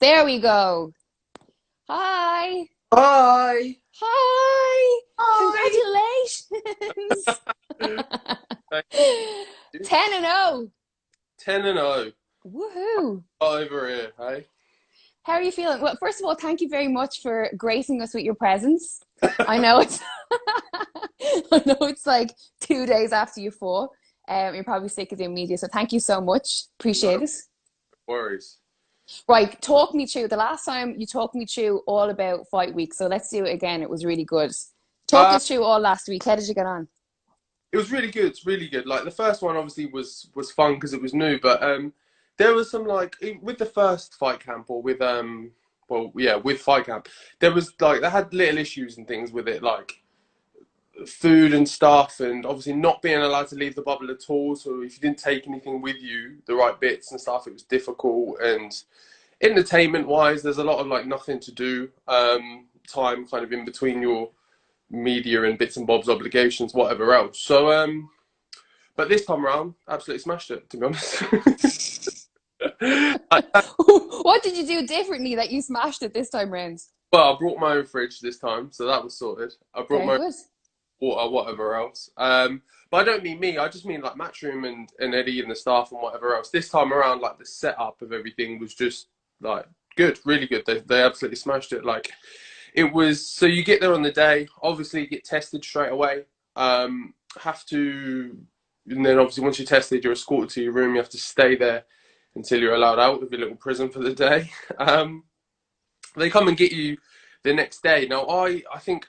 There we go. Hi. Hi. Hi. Hi. Congratulations. Thank you. 10 and 0. 10 and 0. Woohoo. Over here, hey? How are you feeling? Well, first of all, thank you very much for gracing us with your presence. I know it's I know it's like 2 days after you fought. You're probably sick of the media, so thank you so much. Appreciate No it. worries. Right, talk me through. The last time you talked me through all about fight week, so let's do it again. It was really good. Talk Uh, us through all last week. How did you get on? it was really good. It's really good. Like the first one obviously was fun because it was new, but there was some like with the first fight camp or with well yeah with fight camp there was like they had little issues and things with it like food and stuff, and obviously not being allowed to leave the bubble at all. So if you didn't take anything with you, the right bits and stuff, it was difficult. And entertainment wise, there's a lot of like nothing to do, time kind of in between your media and bits and bobs obligations, whatever else. So, but this time around, absolutely smashed it, to be honest. What did you do differently that you smashed it this time round? Well, I brought my own fridge this time, so that was sorted. I brought Very my good. water, whatever else. But I don't mean me. I just mean like Matchroom and Eddie and the staff and whatever else. This time around, like the setup of everything was just like good, really good. They absolutely smashed it. Like it was. So you get there on the day. Obviously, you get tested straight away. Have to, and then obviously once you're tested, you're escorted to your room. You have to stay there until you're allowed out of your little prison for the day. Um, they come and get you the next day. Now, I think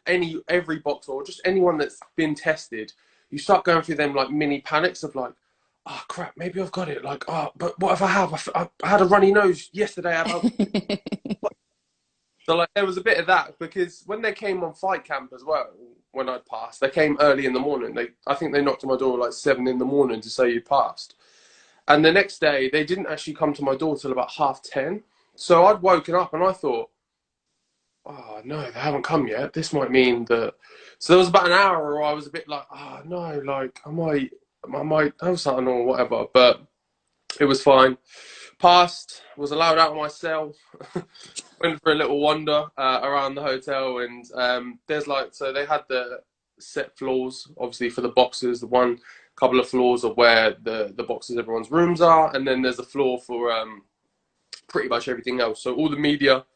every boxer or just anyone that's been tested, you start going through them like mini panics of like, oh crap, maybe I've got it. Like, oh, but what if I have? I had a runny nose yesterday. So like there was a bit of that because when they came on fight camp as well, when I'd passed, they came early in the morning. I think they knocked on my door like 7 in the morning to say you passed. And the next day, they didn't actually come to my door till about 10:30. So I'd woken up and I thought, oh no, they haven't come yet. This might mean that. So there was about an hour where I was a bit like, oh no, like I might have something or whatever. But it was fine. Passed. Was allowed out of my cell. Went for a little wander around the hotel, and there's like so they had the set floors, obviously for the boxers. The one couple of floors of where the boxers, everyone's rooms are, and then there's a floor for pretty much everything else. So all the media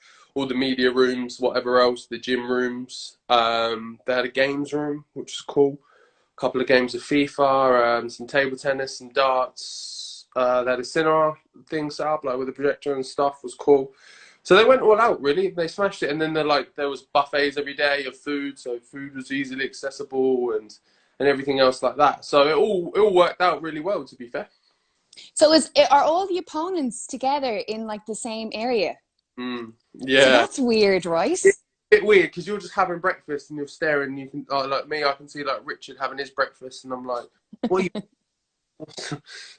rooms, whatever else, the gym rooms. They had a games room, which is cool. A couple of games of FIFA, some table tennis, some darts. They had a cinema thing set up, like with a projector and stuff, was cool. So they went all out, really. They smashed it, and then there was buffets every day of food, so food was easily accessible and everything else like that. So it all worked out really well, to be fair. So are all the opponents together in like the same area? So Yeah. that's weird, right? It's a bit weird because you're just having breakfast and you're staring. You can, like me, I can see like Richard having his breakfast, and I'm like, what are you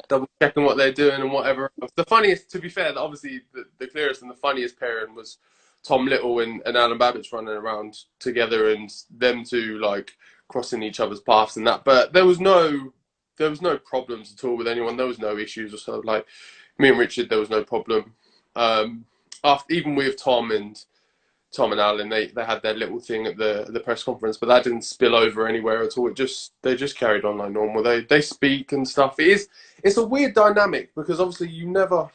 double checking what they're doing and whatever else. The funniest, to be fair, obviously the clearest and the funniest pairing was Tom Little and Alan Babbage running around together and them two like crossing each other's paths and that. But there was no problems at all with anyone. There was no issues or so. Like me and Richard, there was no problem. After even with Tom and Alan, they had their little thing at the press conference, but that didn't spill over anywhere at all. They just carried on like normal. They speak and stuff. It's a weird dynamic because obviously you never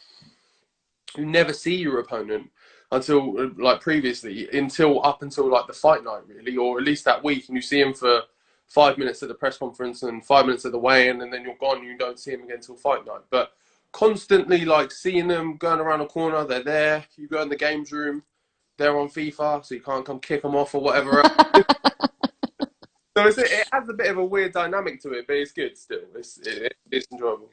see your opponent until like previously until up until like the fight night really, or at least that week, and you see him for 5 minutes at the press conference and 5 minutes at the weigh-in, and then you're gone. You don't see him again until fight night, but constantly like seeing them going around the corner, they're there. You go in the games room, they're on FIFA, so you can't come kick them off or whatever else. So it has a bit of a weird dynamic to it, but it's good still. It's enjoyable.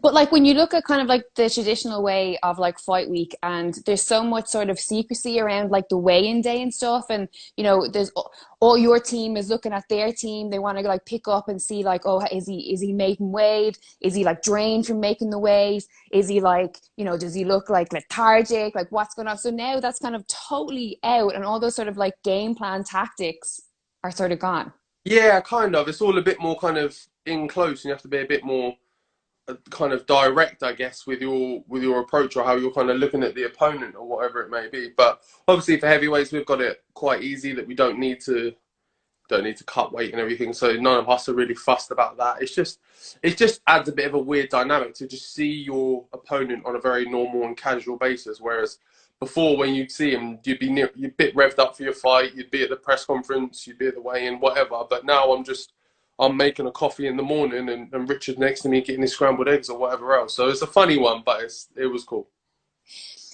But like when you look at kind of like the traditional way of like fight week, and there's so much sort of secrecy around like the weigh-in day and stuff, and there's all your team is looking at their team. They want to like pick up and see like, oh, is he making weight? Is he like drained from making the weight? Is he like, does he look like lethargic? Like what's going on? So now that's kind of totally out, and all those sort of like game plan tactics are sort of gone. Yeah, kind of. It's all a bit more kind of in close, and you have to be a bit more kind of direct, I guess, with your approach or how you're kind of looking at the opponent or whatever it may be. But obviously for heavyweights, we've got it quite easy that we don't need to cut weight and everything. So none of us are really fussed about that. It just adds a bit of a weird dynamic to just see your opponent on a very normal and casual basis. Whereas before, when you'd see him, you'd be you'd bit revved up for your fight. You'd be at the press conference. You'd be at the weigh-in, whatever. But now I'm making a coffee in the morning, and Richard next to me getting his scrambled eggs or whatever else. So it's a funny one, but it was cool.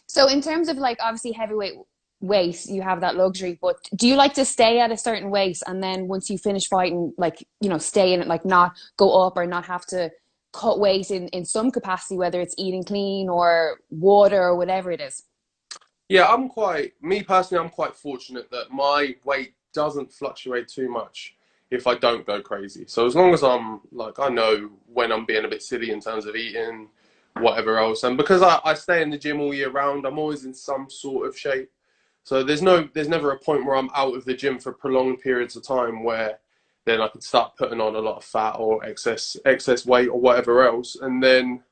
So in terms of like obviously heavyweight weight, you have that luxury, but do you like to stay at a certain weight and then once you finish fighting, like, you know, stay in it, like not go up or not have to cut weight in some capacity, whether it's eating clean or water or whatever it is? Yeah, me personally, I'm quite fortunate that my weight doesn't fluctuate too much if I don't go crazy. So as long as I'm like, I know when I'm being a bit silly in terms of eating, whatever else. And because I stay in the gym all year round, I'm always in some sort of shape. So there's never a point where I'm out of the gym for prolonged periods of time where then I could start putting on a lot of fat or excess weight or whatever else. And then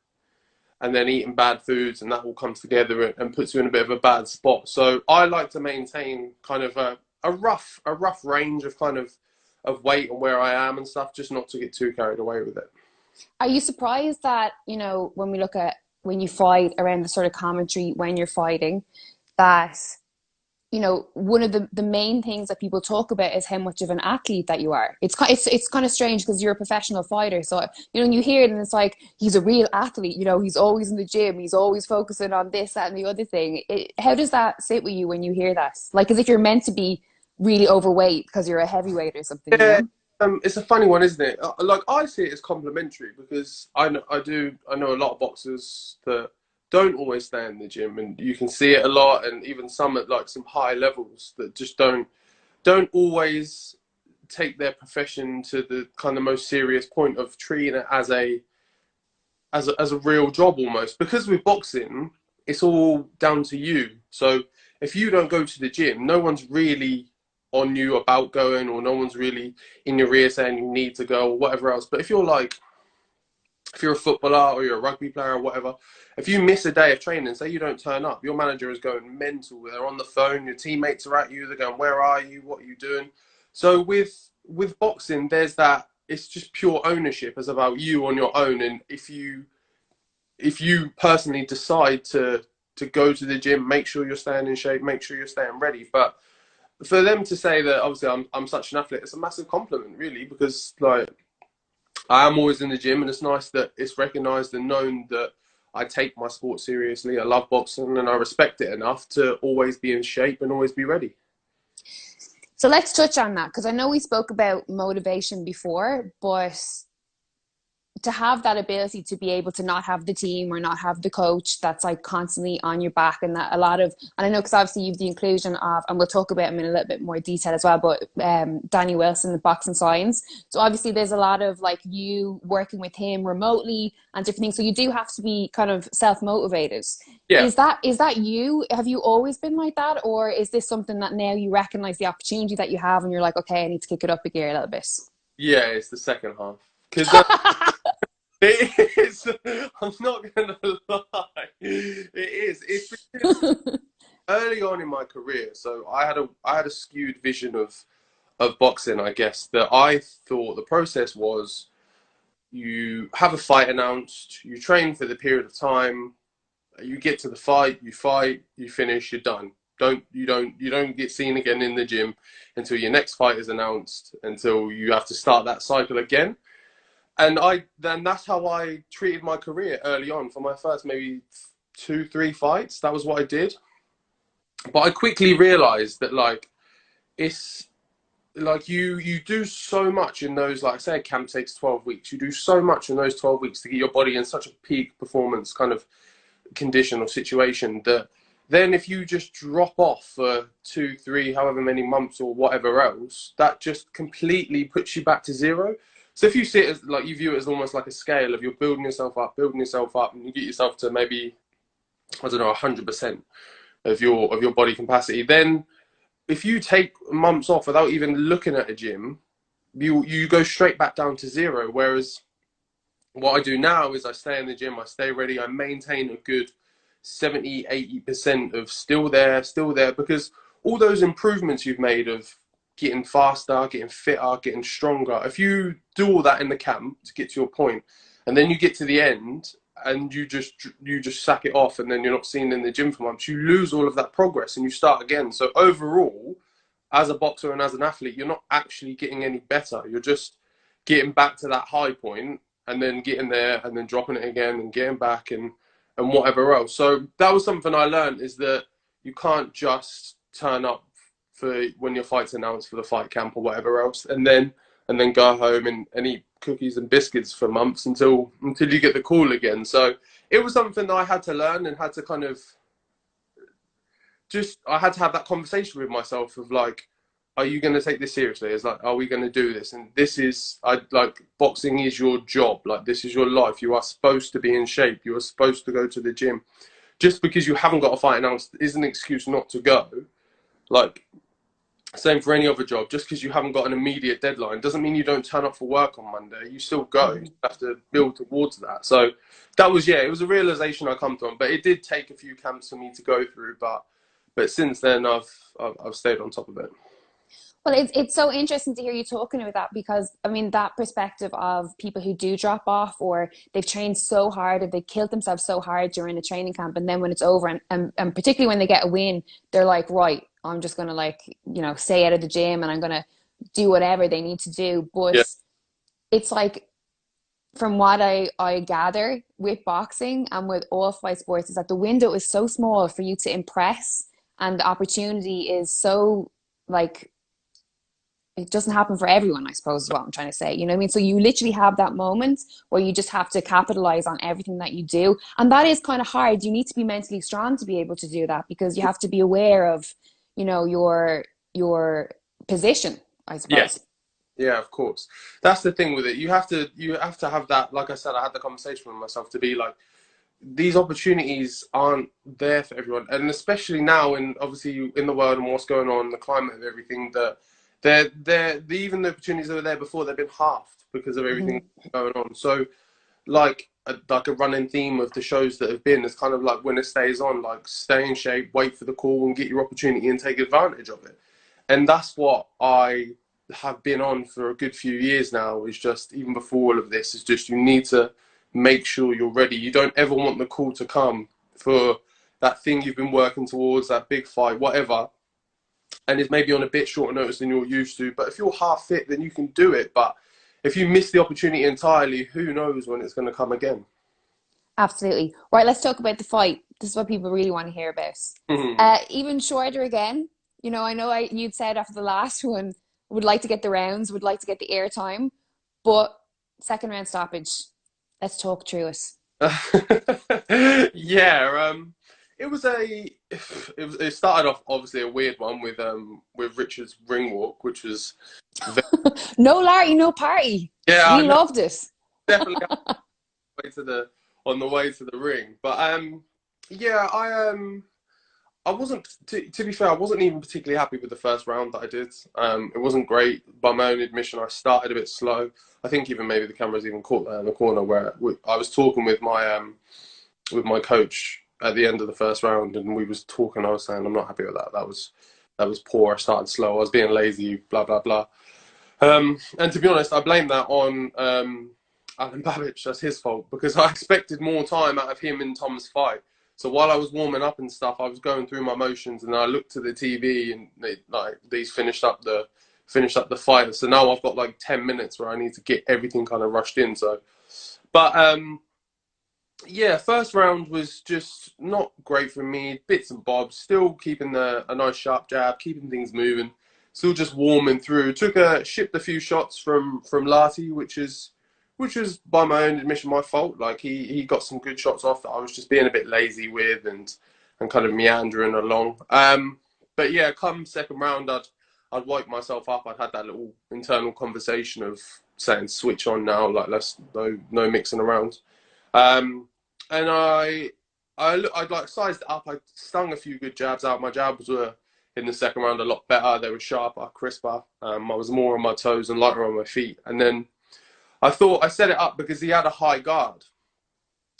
eating bad foods, and that all comes together and puts you in a bit of a bad spot. So I like to maintain kind of a rough range of kind of weight and where I am and stuff, just not to get too carried away with it. Are you surprised that, you know, when we look at when you fight around the sort of commentary when you're fighting, that you know, one of the main things that people talk about is how much of an athlete that you are. It's kind of strange because you're a professional fighter. So, you know, when you hear it and it's like, he's a real athlete, you know, he's always in the gym, he's always focusing on this, that, and the other thing. How does that sit with you when you hear that? Like, as if you're meant to be really overweight because you're a heavyweight or something, you Yeah, know? it's a funny one, isn't it? Like I see it as complimentary because I know a lot of boxers that don't always stay in the gym, and you can see it a lot, and even some at like some high levels that just don't always take their profession to the kind of most serious point of treating it as a real job almost. Because with boxing, it's all down to you. So if you don't go to the gym, no one's really on you about going, or no one's really in your ear saying you need to go or whatever else. But if you're a footballer or you're a rugby player or whatever, if you miss a day of training, say you don't turn up, your manager is going mental. They're on the phone, your teammates are at you, they're going, where are you? What are you doing? So with boxing, there's that, it's just pure ownership. It's about you on your own. And if you personally decide to go to the gym, make sure you're staying in shape, make sure you're staying ready. But for them to say that obviously I'm such an athlete, it's a massive compliment really, because like I am always in the gym, and it's nice that it's recognised and known that I take my sport seriously. I love boxing and I respect it enough to always be in shape and always be ready. So let's touch on that because I know we spoke about motivation before, but to have that ability to be able to not have the team or not have the coach that's like constantly on your back, and that a lot of, and I know because obviously you've the inclusion of, and we'll talk about him in a little bit more detail as well, but Danny Wilson, the boxing science. So obviously there's a lot of like you working with him remotely and different things. So you do have to be kind of self-motivated. Yeah, Is that you? Have you always been like that? Or is this something that now you recognize the opportunity that you have and you're like, okay, I need to kick it up a gear a little bit? yeah, it's the second half. Because it is. I'm not gonna lie. It is. It's because early on in my career, so I had a skewed vision of boxing. I guess that I thought the process was you have a fight announced, you train for the period of time, you get to the fight, you finish, you're done. You don't get seen again in the gym until your next fight is announced, until you have to start that cycle again. And then that's how I treated my career early on. For my first maybe 2, 3 fights, that was what I did. But I quickly realized that like it's like you do so much in those, like say a camp takes 12 weeks, you do so much in those 12 weeks to get your body in such a peak performance kind of condition or situation, that then if you just drop off for 2, 3, however many months or whatever else, that just completely puts you back to zero. So if you see it as like, you view it as almost like a scale of you're building yourself up, and you get yourself to maybe, I don't know, 100% of your body capacity, then if you take months off without even looking at a gym, you go straight back down to zero. Whereas what I do now is I stay in the gym, I stay ready, I maintain a good 70-80% of still there, because all those improvements you've made of getting faster, getting fitter, getting stronger, if you do all that in the camp to get to your point, and then you get to the end and you just sack it off, and then you're not seen in the gym for months, you lose all of that progress and you start again. So overall, as a boxer and as an athlete, you're not actually getting any better. You're just getting back to that high point and then getting there and then dropping it again and getting back and whatever else. So that was something I learned, is that you can't just turn up for when your fight's announced for the fight camp or whatever else, and then go home and eat cookies and biscuits for months until you get the call again. So it was something that I had to learn and had to kind of I had to have that conversation with myself of like, are you going to take this seriously? It's like, are we going to do this? And this is, boxing is your job. Like, this is your life. You are supposed to be in shape. You are supposed to go to the gym. Just because you haven't got a fight announced is an excuse not to go. Like, same for any other job. Just because you haven't got an immediate deadline doesn't mean you don't turn up for work on Monday. You still go. You have to build towards that. So that was, it was a realization I come to. But it did take a few camps for me to go through. But since then, I've stayed on top of it. Well, it's so interesting to hear you talking about that, because I mean that perspective of people who do drop off, or they've trained so hard or they killed themselves so hard during the training camp, and then when it's over, and particularly when they get a win, they're like, right, I'm just gonna, like, stay out of the gym and I'm gonna do whatever they need to do. But Yeah. it's like, from what I gather with boxing and with all fight sports, is that the window is so small for you to impress, and the opportunity is so, like, it doesn't happen for everyone, I suppose, is what I'm trying to say. You know what I mean? So you literally have that moment where you just have to capitalize on everything that you do. And that is kind of hard. You need to be mentally strong to be able to do that, because you have to be aware of, your position, I Yeah. suppose. Yeah, of course. That's the thing with it. You have to have that, like I said, I had the conversation with myself to be like, these opportunities aren't there for everyone. And especially now, in obviously in the world and what's going on, the climate of everything, that even the opportunities that were there before, they've been halved because of everything Mm-hmm. going on. So like a running theme of the shows that have been is kind of like, when it stays on, like, stay in shape, wait for the call and get your opportunity and take advantage of it. And that's what I have been on for a good few years now, is just, even before all of this, is just, you need to make sure you're ready. You don't ever want the call to come for that thing you've been working towards, that big fight, whatever, and it's maybe on a bit shorter notice than you're used to. But if you're half fit, then you can do it. But if you miss the opportunity entirely, who knows when it's going to come again. Absolutely. Right, let's talk about the fight. This is what people really want to hear about. Even shorter again. I know you'd said after the last one, would like to get the rounds, would like to get the airtime, but second round stoppage. Let's talk through it. Yeah, it started off obviously a weird one with Richard's ring walk, which was very, No Larry, no party. yeah, We no, loved it. definitely on the way to the ring. But yeah, I wasn't, to be fair, I wasn't even particularly happy with the first round that I did. It wasn't great. By my own admission, I started a bit slow. I think even maybe the cameras even caught that in the corner, where I was talking with my coach at the end of the first round, and we was talking. I was saying, I'm not happy with that. That was poor. I started slow. I was being lazy. Blah blah blah. And to be honest, I blame that on Alan Babbage. That's his fault, because I expected more time out of him in Tom's fight. So while I was warming up and stuff, I was going through my motions, and I looked to the TV, and these finished up the fight. So now I've got like 10 minutes where I need to get everything kind of rushed in. So, but yeah, first round was just not great for me. Bits and bobs, still keeping a nice sharp jab, keeping things moving, still just warming through. Shipped a few shots from Lartey, which is by my own admission my fault. Like, he got some good shots off that I was just being a bit lazy with, and kind of meandering along. But yeah, come second round, I'd wiped myself up. I'd had that little internal conversation of saying, switch on now, like, let's no mixing around. And I'd like sized it up. I stung a few good jabs out. My jabs were in the second round a lot better. They were sharper, crisper. I was more on my toes and lighter on my feet. And then I thought I set it up because he had a high guard,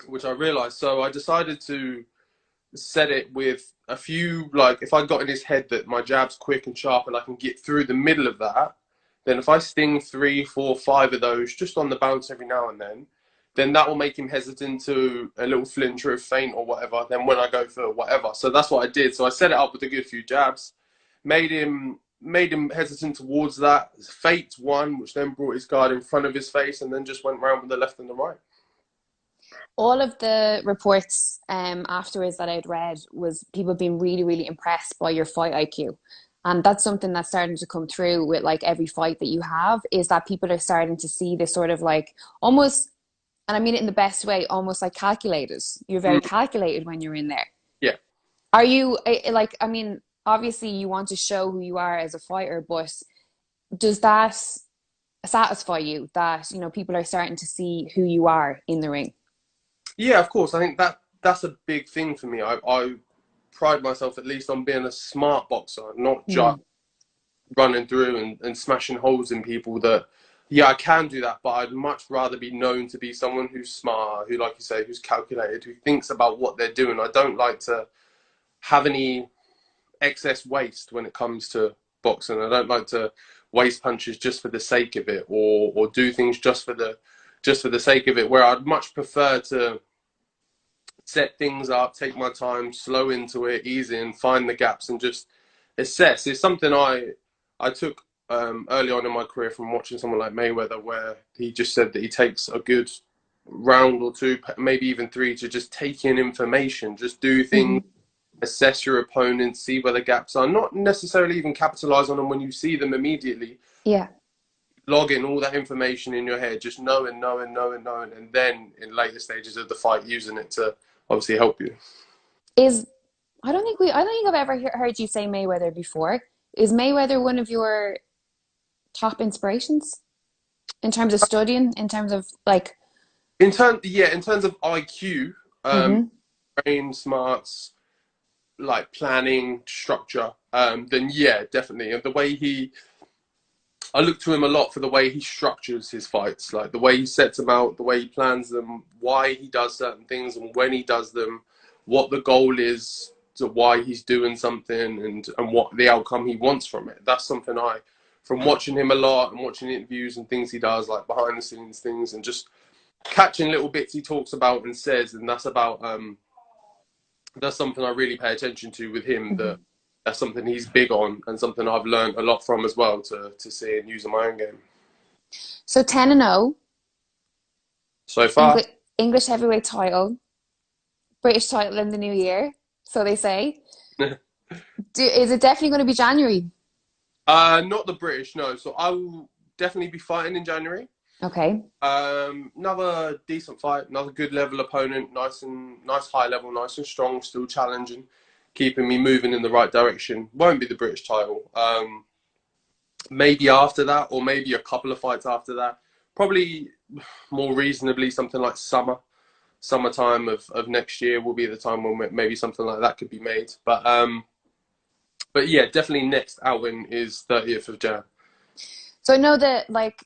which I realized. So I decided to set it with a few, like if I got in his head that my jab's quick and sharp and I can get through the middle of that, then if I sting 3, 4, 5 of those just on the bounce every now and then that will make him hesitant to a little flinch or a feint or whatever. Then when I go for whatever, so that's what I did. So I set it up with a good few jabs, made him hesitant towards that. Fate one, which then brought his guard in front of his face, and then just went round with the left and the right. All of the reports afterwards that I'd read was people being really, really impressed by your fight IQ. And that's something that's starting to come through with like every fight that you have, is that people are starting to see this sort of like almost, and I mean it in the best way, almost like calculated. You're very Mm, calculated when you're in there. yeah. Are you like, I mean, obviously you want to show who you are as a fighter, but does that satisfy you that, you know, people are starting to see who you are in the ring? Yeah, of course. I think that's a big thing for me. I pride myself at least on being a smart boxer, not just Mm. running through and smashing holes in people. That, yeah, I can do that, but I'd much rather be known to be someone who's smart, who, like you say, who's calculated, who thinks about what they're doing. I don't like to have any excess waste when it comes to boxing. I don't like to waste punches just for the sake of it, or do things just for the sake of it. Where I'd much prefer to set things up, take my time, slow into it, ease in, find the gaps, and just assess. It's something I took early on in my career from watching someone like Mayweather, where he just said that he takes a good round or two, maybe even three, to just take in information, just do things, Hmm. assess your opponent, see where the gaps are, not necessarily even capitalize on them when you see them immediately. Yeah. Log in all that information in your head, just knowing, and then in later stages of the fight, using it to obviously help you. Is I don't think I've ever heard you say Mayweather before. Is Mayweather one of your top inspirations in terms of studying, in terms of like, In terms of IQ, um, hmm. brain smarts, like planning, structure, then yeah, definitely. And the way I look to him a lot for the way he structures his fights, like the way he sets them out, the way he plans them, why he does certain things and when he does them, what the goal is, to why he's doing something, and what the outcome he wants from it. That's something from watching him a lot and watching interviews and things he does, like behind the scenes things, and just catching little bits he talks about and says, and that's something I really pay attention to with him. Hmm. That's something he's big on, and something I've learned a lot from as well to see and use in my own game. So 10-0, So far, English heavyweight title, British title in the new year, so they say. Is it definitely going to be January? not the British, no. So I will definitely be fighting in January. Okay. Another decent fight, another good level opponent, nice high level, nice and strong, still challenging, keeping me moving in the right direction. Won't be the British title. Maybe after that, or maybe a couple of fights after that. Probably more reasonably something like summertime of next year will be the time when maybe something like that could be made. But yeah, definitely next outing is 30th of Jan. So I know that like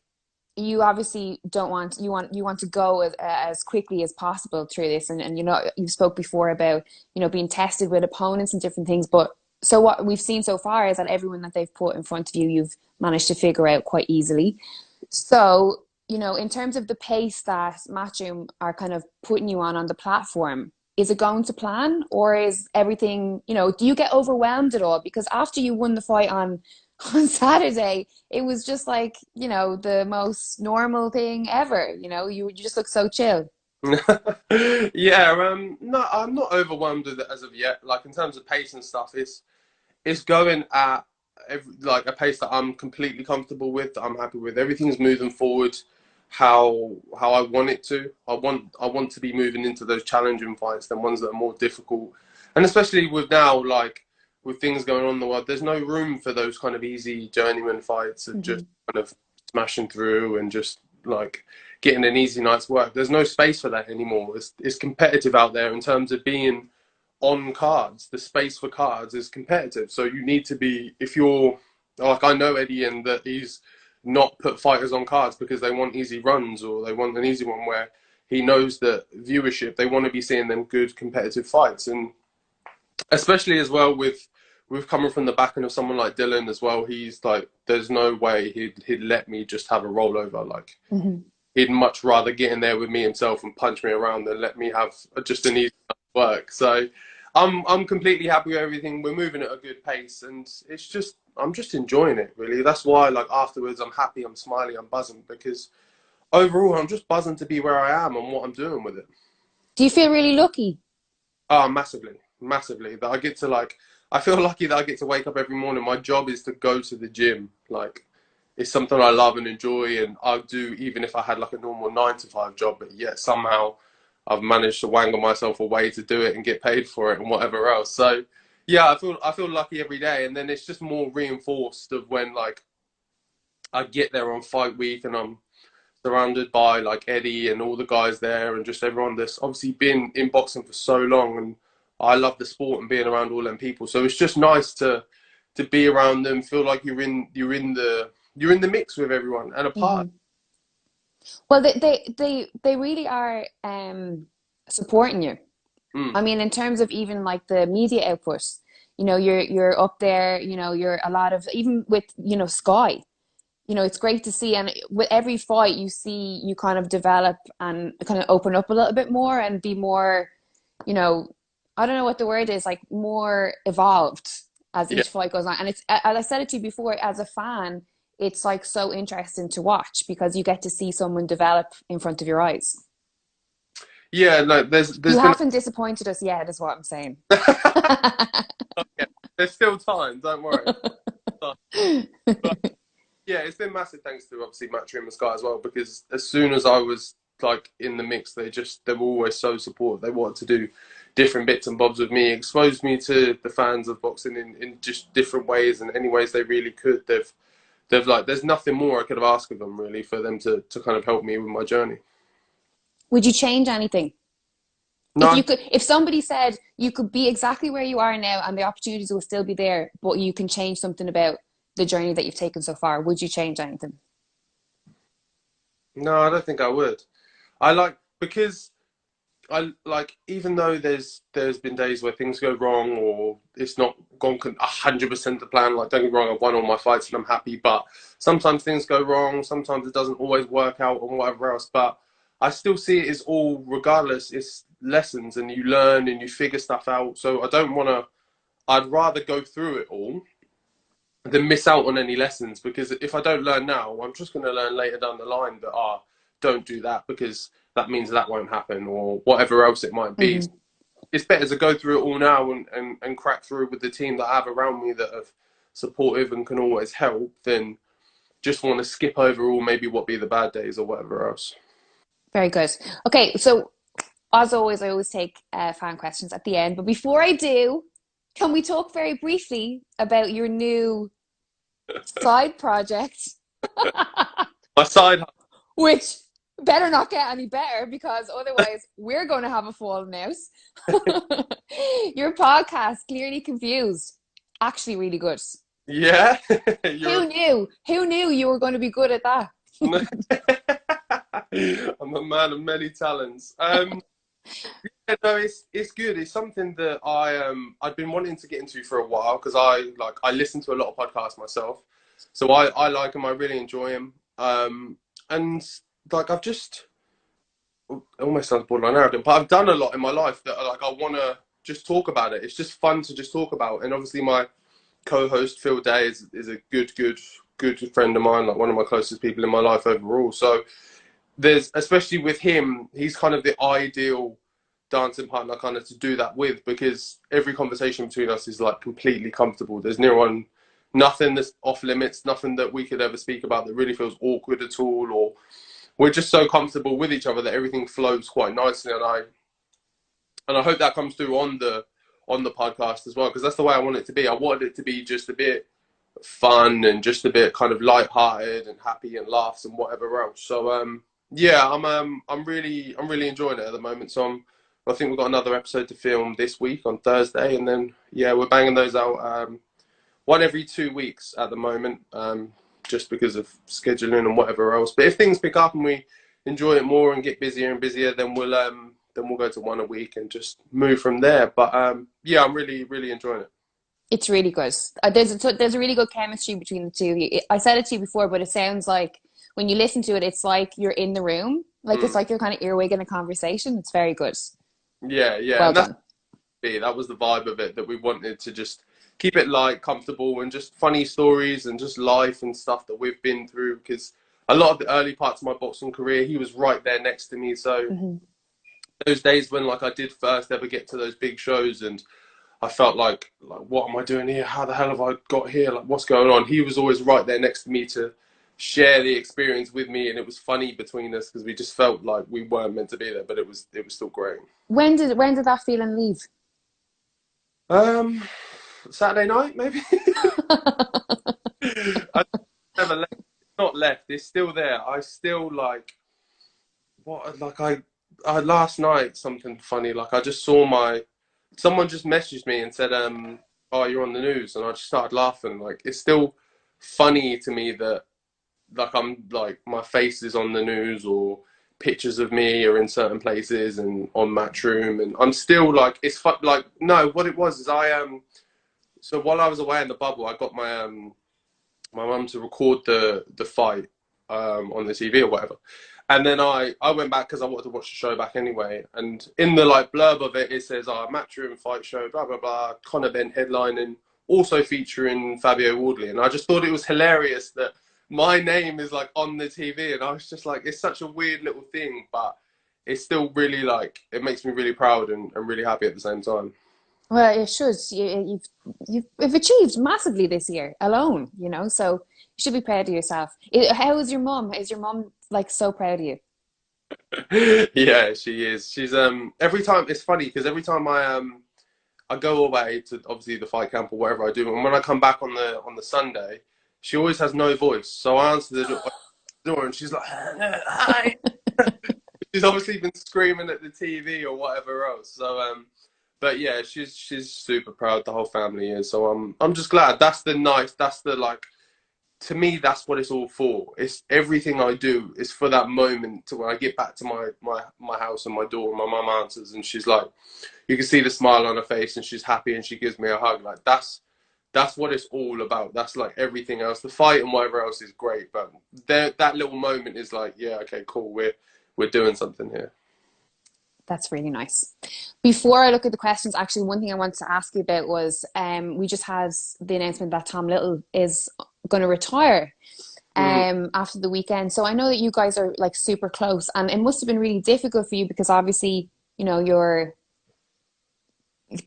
you obviously don't want you want to go as quickly as possible through this, and you know you spoke before about, you know, being tested with opponents and different things, but so what we've seen so far is that everyone that they've put in front of you, you've managed to figure out quite easily. So, you know, in terms of the pace that Matchroom are kind of putting you on the platform, is it going to plan, or is everything, you know, do you get overwhelmed at all? Because after you won the fight on on Saturday, it was just like, you know, the most normal thing ever. You know, you just look so chill. Yeah, no, I'm not overwhelmed with it as of yet. Like in terms of pace and stuff, it's going at like a pace that I'm completely comfortable with, that I'm happy with. Everything's moving forward how I want it to. I want to be moving into those challenging fights than ones that are more difficult. And especially with now, like with things going on in the world, there's no room for those kind of easy journeyman fights of just Hmm. kind of smashing through and just like getting an easy night's work. There's no space for that anymore. It's competitive out there in terms of being on cards. The space for cards is competitive, so you need to be, if you're like, I know Eddie, and that not put fighters on cards because they want easy runs or they want an easy one, where he knows that viewership, they want to be seeing them good competitive fights. And especially as well with coming from the back end of someone like Dylan as well, he's like, there's no way he'd let me just have a rollover. Like, he'd much rather get in there with me himself and punch me around than let me have just an easy work. So I'm completely happy with everything. We're moving at a good pace, and I'm just enjoying it, really. That's why, like, afterwards, I'm happy, I'm smiling, I'm buzzing, because overall, I'm just buzzing to be where I am and what I'm doing with it. Do you feel really lucky? Oh, massively, massively. That I get to, like, I feel lucky that I get to wake up every morning. My job is to go to the gym. Like, it's something I love and enjoy, and I'll do even if I had like a normal 9 to 5 job, but yet somehow I've managed to wangle myself a way to do it and get paid for it and whatever else. So yeah, I feel lucky every day, and then it's just more reinforced of when, like, I get there on fight week and I'm surrounded by like Eddie and all the guys there and just everyone that's obviously been in boxing for so long, and I love the sport and being around all them people. So it's just nice to be around them, feel like you're in the mix with everyone and a part. Well, they really are supporting you. Mm. I mean, in terms of even like the media output, you know, you're up there, you know, you're a lot of, even with, you know, Sky, you know, it's great to see. And with every fight you see, you kind of develop and kind of open up a little bit more and be more, you know, I don't know what the word is, like more evolved as Yeah. each fight goes on. And it's, as I said it to you before, as a fan, it's like so interesting to watch because you get to see someone develop in front of your eyes. Yeah, no, You there's been haven't disappointed us yet, is what I'm saying. yeah, there's still time, don't worry. But yeah, it's been massive thanks to obviously Matchroom and Sky as well, because as soon as I was like in the mix, they were always so supportive. They wanted to do different bits and bobs with me, exposed me to the fans of boxing in just different ways and any ways they really could. They've like, there's nothing more I could have asked of them really for them to kind of help me with my journey. Would you change anything? If No, you could, if somebody said you could be exactly where you are now and the opportunities will still be there, but you can change something about the journey that you've taken so far, would you change anything? no, I don't think I would. I like, because I like, even though there's been days where things go wrong or it's not gone 100% to plan. Like, don't get me wrong, I've won all my fights and I'm happy, but sometimes things go wrong. Sometimes it doesn't always work out and whatever else. But I still see it as all, regardless, it's lessons and you learn and you figure stuff out. So I don't want to. I'd rather go through it all than miss out on any lessons, because if I don't learn now, I'm just going to learn later down the line that, don't do that because that means that won't happen or whatever else it might be. Mm-hmm. It's better to go through it all now and crack through with the team that I have around me that are supportive and can always help, than just want to skip over all maybe what be the bad days or whatever else. Very good. Okay, so as always, I always take fan questions at the end. But before I do, can we talk very briefly about your new side project? My side. Which better not get any better because otherwise we're going to have a falling out. Your podcast, Clearly Confused, actually really good. Yeah. Who knew? Who knew you were going to be good at that? I'm a man of many talents. Yeah, no, it's good. It's something that I've been wanting to get into for a while, because I listen to a lot of podcasts myself, so I like them. I really enjoy them. And like, I've just, it almost sounds borderline arrogant, but I've done a lot in my life that like I want to just talk about it. It's just fun to just talk about. And obviously my co-host Phil Day is a good friend of mine, like one of my closest people in my life overall. So there's, especially with him, he's kind of the ideal dancing partner kind of to do that with, because every conversation between us is like completely comfortable. There's nothing that's off limits, nothing that we could ever speak about that really feels awkward at all, or we're just so comfortable with each other that everything flows quite nicely. And I hope that comes through on the podcast as well, because that's the way I want it to be. I wanted it to be just a bit fun and just a bit kind of light-hearted and happy and laughs and whatever else. So yeah, I'm really enjoying it at the moment. So I think we've got another episode to film this week on Thursday, and then yeah, we're banging those out one every 2 weeks at the moment. just because of scheduling and whatever else. But if things pick up and we enjoy it more and get busier and busier, then we'll go to one a week and just move from there. But yeah, I'm really, really enjoying it. It's really good. There's a really good chemistry between the two of you. I said it to you before, but it sounds like when you listen to it, it's like you're in the room. Like it's like you're kind of earwigging a conversation. It's very good. Yeah, yeah, Well and done. that was the vibe of it, that we wanted to just keep it light, comfortable, and just funny stories and just life and stuff that we've been through. Because a lot of the early parts of my boxing career, he was right there next to me. So Hmm. those days when like I did first ever get to those big shows and I felt like what am I doing here? How the hell have I got here? Like what's going on? He was always right there next to me to share the experience with me, and it was funny between us because we just felt like we weren't meant to be there, but it was still great. When did that feeling leave? Um, Saturday night maybe. I never left. It's not left. It's still there. I still like what like I last night something funny. Like I just saw someone just messaged me and said oh you're on the news, and I just started laughing. Like it's still funny to me that like I'm like my face is on the news or pictures of me are in certain places and on Matchroom, and I'm still like it's like no, what it was is so while I was away in the bubble, I got my mum to record the fight on the TV or whatever. And then I went back because I wanted to watch the show back anyway. And in the like blurb of it, it says, Matchroom fight show, blah, blah, blah, Conor Ben headlining, also featuring Fabio Wardley. And I just thought it was hilarious that my name is like on the TV. And I was just like, it's such a weird little thing, but it's still really like, it makes me really proud and really happy at the same time. Well, it should. You've achieved massively this year alone, so you should be proud of yourself. How is your mum? Is your mum like so proud of you? Yeah, she is. She's every time it's funny because every time I go away to obviously the fight camp or whatever I do, and when I come back on the Sunday, she always has no voice. So I answer the door and she's like, "Hi." She's obviously been screaming at the TV or whatever else. So but yeah, she's super proud. The whole family is. So I'm just glad. That's the like to me, that's what it's all for. It's everything I do is for that moment to when I get back to my house and my door and my mum answers and she's like, you can see the smile on her face and she's happy and she gives me a hug. Like that's what it's all about. That's like everything else. The fight and whatever else is great, but that little moment is like, yeah, okay, cool. We're doing something here. That's really nice. Before I look at the questions, actually, one thing I wanted to ask you about was we just had the announcement that Tom Little is going to retire Mm. after the weekend. So I know that you guys are like super close, and it must have been really difficult for you because obviously, your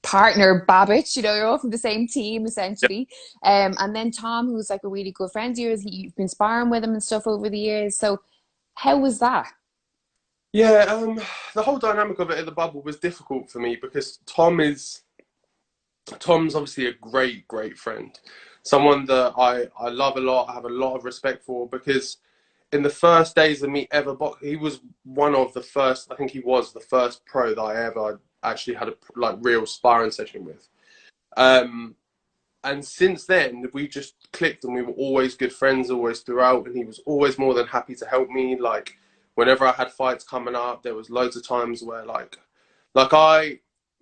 partner Babbage, you're all from the same team essentially. And then Tom, who's like a really good friend of yours, you've been sparring with him and stuff over the years. So how was that? Yeah, the whole dynamic of it at the bubble was difficult for me because Tom's obviously a great, great friend. Someone that I love a lot, I have a lot of respect for because in the first days of me ever boxing, he was one of the first, I think he was the first pro that I ever actually had a like real sparring session with. Um, and since then, we just clicked and we were always good friends, always throughout. And he was always more than happy to help me. Like, whenever I had fights coming up, there was loads of times where,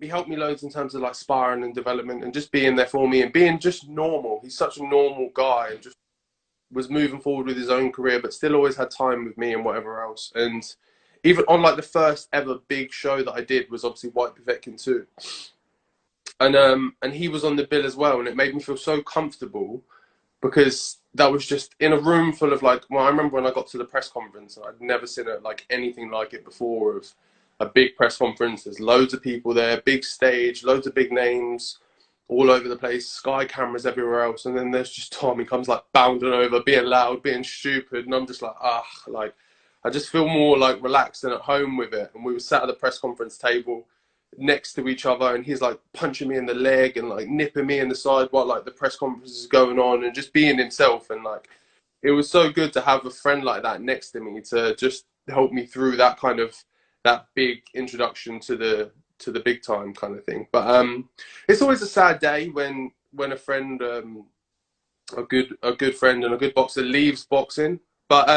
he helped me loads in terms of like sparring and development and just being there for me and being just normal. He's such a normal guy and just was moving forward with his own career, but still always had time with me and whatever else. And even on like the first ever big show that I did was obviously White Povetkin 2 and he was on the bill as well, and it made me feel so comfortable because that was just in a room full of like. Well, I remember when I got to the press conference, and I'd never seen it like anything like it before. Of a big press conference, there's loads of people there, big stage, loads of big names all over the place, sky cameras everywhere else, and then there's just Tom. He comes like bounding over, being loud, being stupid, and I'm just like, like I just feel more like relaxed and at home with it. And we were sat at the press conference table next to each other and he's like punching me in the leg and like nipping me in the side while like the press conference is going on and just being himself. And like it was so good to have a friend like that next to me to just help me through that kind of that big introduction to the big time kind of thing. But it's always a sad day when a friend a good friend and a good boxer, leaves boxing. But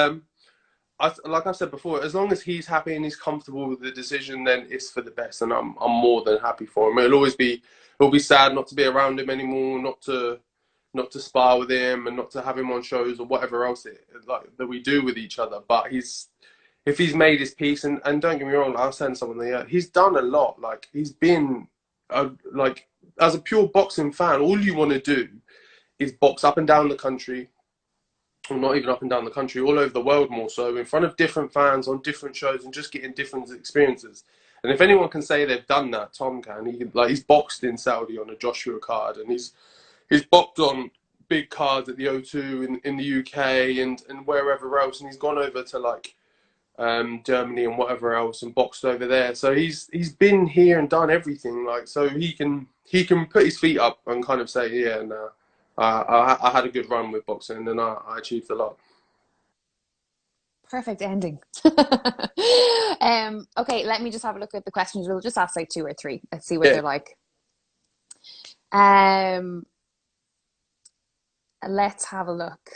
like I said before, as long as he's happy and he's comfortable with the decision, then it's for the best, and I'm more than happy for him. It'll be sad not to be around him anymore, not to spar with him, and not to have him on shows or whatever else that we do with each other. But if he's made his peace, and don't get me wrong, I'll send someone there. He's done a lot. Like he's been like as a pure boxing fan, all you want to do is box up and down the country, or not even up and down the country, all over the world more so, in front of different fans on different shows and just getting different experiences. And if anyone can say they've done that, Tom can. He's boxed in Saudi on a Joshua card, and he's boxed on big cards at the O2 in the UK and wherever else, and he's gone over to like Germany and whatever else and boxed over there. So he's been here and done everything, like, so he can put his feet up and kind of say, yeah, no. I had a good run with boxing, and I achieved a lot. Perfect ending. Okay, let me just have a look at the questions. We'll just ask like two or three. Let's see what Yeah. they're like. Um, let's have a look.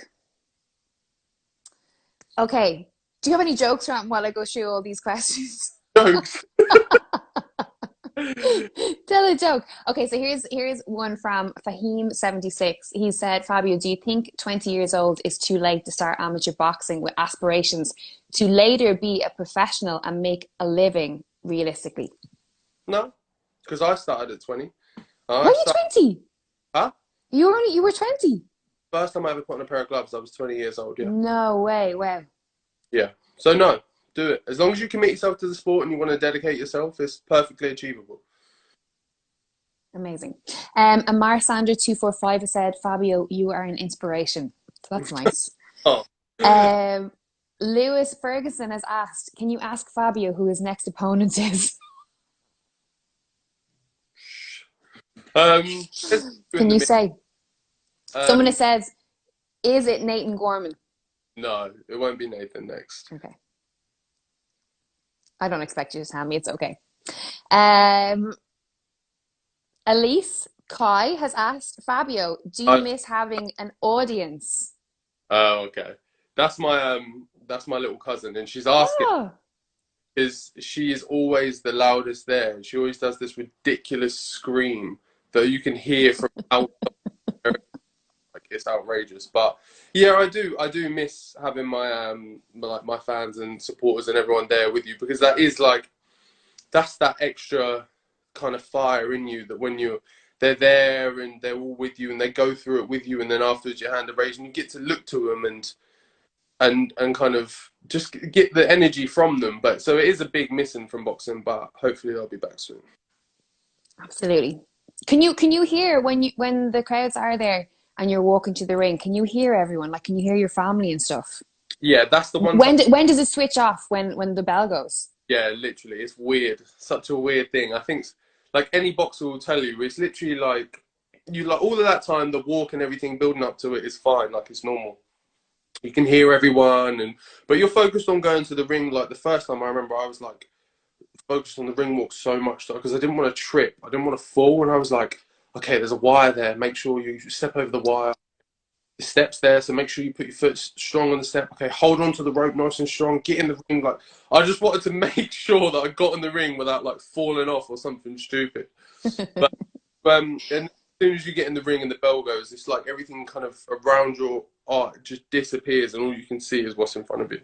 Okay. Do you have any jokes from while I go through all these questions? Jokes. Tell a joke. Okay, so here's one from Fahim76. He said, Fabio, do you think 20 years old is too late to start amateur boxing with aspirations to later be a professional and make a living realistically? No, because I started at 20. Were I you started, 20? huh? You were 20? First time I ever put on a pair of gloves, I was 20 years old, yeah. No way. Wow. Yeah. So no, do it. As long as you commit yourself to the sport and you want to dedicate yourself, it's perfectly achievable. Amazing. Amar Sandra 245 has said, Fabio, you are an inspiration. So that's nice. Oh. Um, Lewis Ferguson has asked, can you ask Fabio who his next opponent is? Let's do in Can the you mid. say? Someone Um, has said, is it Nathan Gorman? no, it won't be Nathan next. Okay. I don't expect you to tell me. It's okay. Um, Elise Kai has asked, Fabio, do you I, miss having an audience? oh, okay. That's my little cousin, and she's asking. Oh, Is she is always the loudest there. She always does this ridiculous scream that you can hear from outside. Like it's outrageous. But yeah, I do miss having my fans and supporters and everyone there with you, because that's that extra kind of fire in you that when they're there and they're all with you and they go through it with you, and then afterwards your hand are raised and you get to look to them and kind of just get the energy from them. But so it is a big missing from boxing, but hopefully they'll be back soon. absolutely. Can you hear when the crowds are there and you're walking to the ring? Can you hear everyone? Like, can you hear your family and stuff? Yeah, that's the one time. When does it switch off? When the bell goes? Yeah, literally, it's weird. Such a weird thing. I think, like any boxer will tell you, it's literally like you like all of that time, the walk and everything building up to it is fine, like it's normal. You can hear everyone, but you're focused on going to the ring. Like the first time, I remember I was like focused on the ring walk so much because I didn't want to trip, I didn't want to fall, and I was like, okay, there's a wire there. Make sure you step over the wire. The steps there, so make sure you put your foot strong on the step. Okay, hold on to the rope nice and strong. Get in the ring. Like I just wanted to make sure that I got in the ring without like falling off or something stupid. But and as soon as you get in the ring and the bell goes, it's like everything kind of around your art just disappears, and all you can see is what's in front of you.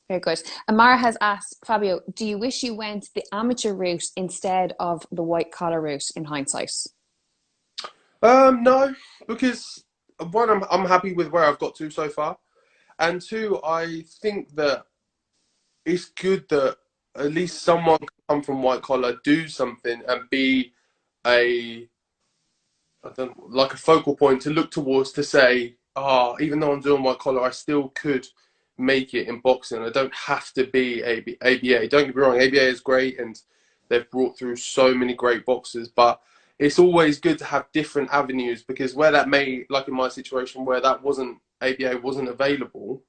Very good. Amara has asked, Fabio, do you wish you went the amateur route instead of the white collar route in hindsight? No, because one, I'm happy with where I've got to so far, and two, I think that it's good that at least someone can come from white collar, do something, and be a I don't like a focal point to look towards to say, even though I'm doing white collar, I still could make it in boxing. I don't have to be ABA. Don't get me wrong, ABA is great, and they've brought through so many great boxers, but it's always good to have different avenues, because where that may, like in my situation, where that wasn't ABA wasn't available,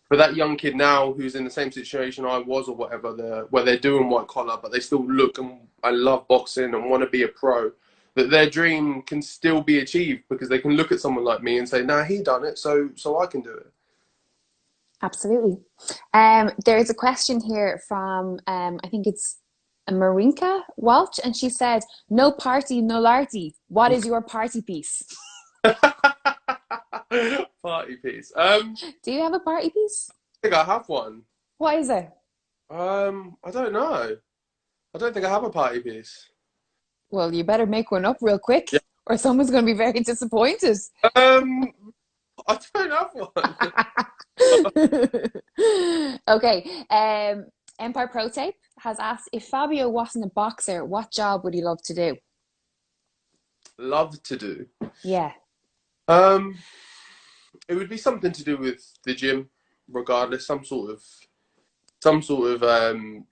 for that young kid now who's in the same situation I was or whatever, where they're doing white collar, but they still look and I love boxing and want to be a pro. that their dream can still be achieved because they can look at someone like me and say, nah, he done it, so I can do it. Absolutely. There is a question here from, I think it's Marinka Walsh, and she said, no party, no larty. What is your party piece? Party piece. Do you have a party piece? I think I have one. What is it? I don't know. I don't think I have a party piece. Well, you better make one up real quick, Yeah. or someone's going to be very disappointed. Um, I don't have one. Okay. Empire Pro Tape has asked, if Fabio wasn't a boxer, what job would he love to do? Love to do. Yeah. Um, it would be something to do with the gym, regardless. Some sort of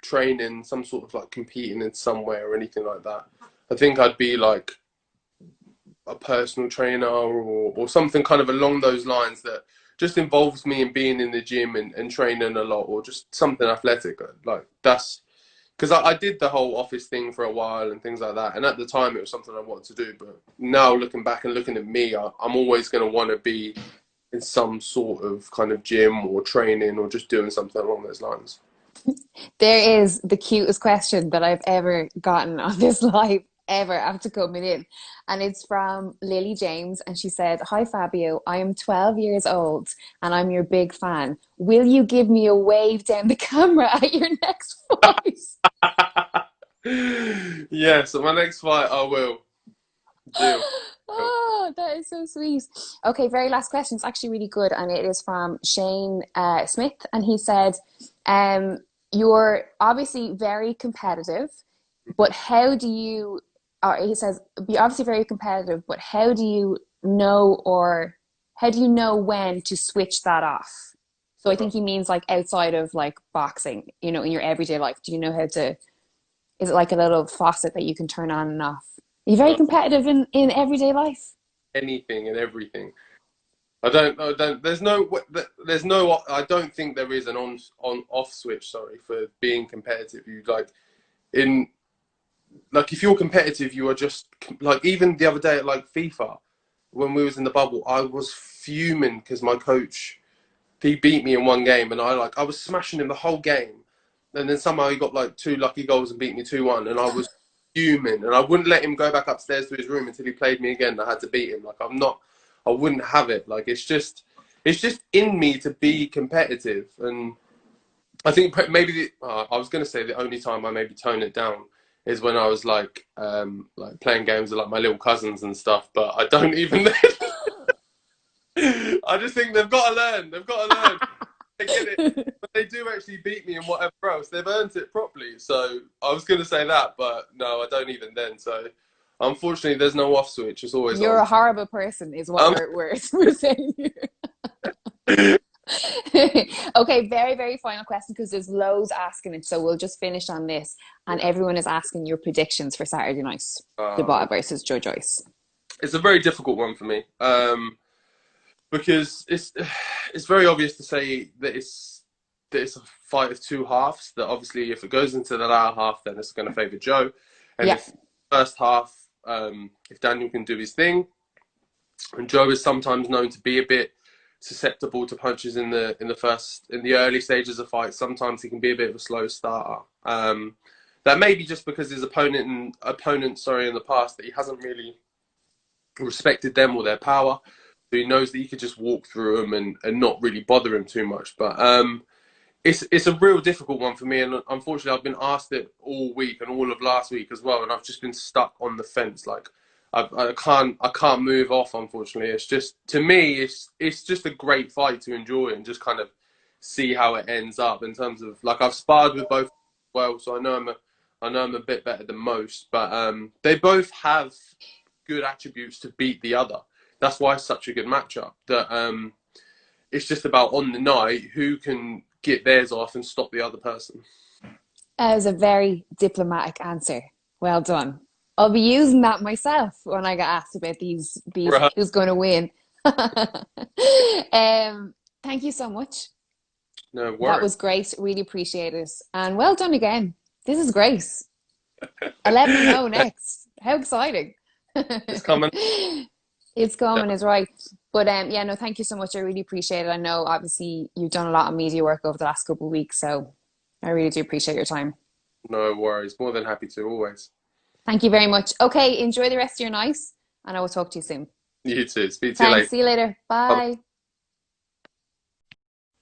training, some sort of like competing in some way or anything like that. I think I'd be like a personal trainer or something kind of along those lines that just involves me in being in the gym and training a lot, or just something athletic. Like that's because I did the whole office thing for a while and things like that. And at the time it was something I wanted to do. But now looking back and looking at me, I'm always going to want to be in some sort of kind of gym or training or just doing something along those lines. There is the cutest question that I've ever gotten on this live ever after coming in. And it's from Lily James. And she said, hi, Fabio. I am 12 years old and I'm your big fan. Will you give me a wave down the camera at your next fight? Yeah, so my next fight I will do. Oh, that is so sweet. Okay, very last question. It's actually really good. And it is from Shane Smith. And he said, you're obviously very competitive, but how do you, or he says, be obviously very competitive, but how do you know, or how do you know when to switch that off? So I think he means like outside of like boxing, you know, in your everyday life. Do you know how to, is it like a little faucet that you can turn on and off? Are you very competitive in everyday life? Anything and everything. There's no, I don't think there is an on off switch, sorry, for being competitive. You in, like, if you're competitive, you are just, like, even the other day at, like, FIFA, when we was in the bubble, I was fuming because my coach, he beat me in one game, and I was smashing him the whole game, and then somehow he got like two lucky goals and beat me 2-1, and I was fuming, and I wouldn't let him go back upstairs to his room until he played me again. I had to beat him. Like, I wouldn't have it. Like, it's just in me to be competitive, and I think maybe I was going to say the only time I maybe tone it down is when I was like playing games with like my little cousins and stuff. But I don't even. I just think they've got to learn. They've got to learn. They get it, but they do actually beat me in whatever else. They've earned it properly. So I was going to say that, but no, I don't even then. So unfortunately, there's no off switch. It's always You're on. a horrible person, is what we're saying here. Okay, very, very final question because there's loads asking it. So we'll just finish on this. And everyone is asking your predictions for Saturday night. Dubois versus Joe Joyce. It's a very difficult one for me. Because it's very obvious to say that it's a fight of two halves. That obviously, if it goes into the latter half, then it's going to favour Joe. And if first half, if Daniel can do his thing, and Joe is sometimes known to be a bit susceptible to punches in the early stages of fights. Sometimes he can be a bit of a slow starter. That may be just because his opponent in the past that he hasn't really respected them or their power. So he knows that he could just walk through them and not really bother him too much. But it's a real difficult one for me. And unfortunately, I've been asked it all week and all of last week as well. And I've just been stuck on the fence. Like, I can't move off, unfortunately. It's just, to me, it's just a great fight to enjoy and just kind of see how it ends up in terms of, like, I've sparred with both well, so I know I'm a bit better than most. But they both have good attributes to beat the other. That's why it's such a good matchup. That it's just about on the night who can get theirs off and stop the other person. That was a very diplomatic answer. Well done. I'll be using that myself when I get asked about these Right. who's going to win. Thank you so much. No worries. That was great. Really appreciate it. And well done again. This is great. 11-0 next. How exciting. It's coming. It's Yeah, coming is right. But yeah, no, thank you so much. I really appreciate it. I know obviously you've done a lot of media work over the last couple of weeks, so I really do appreciate your time. no worries. More than happy to, always. Thank you very much. Okay, enjoy the rest of your night, and I will talk to you soon. You too. Speak to you Thanks. later. See you later. Bye. Bye.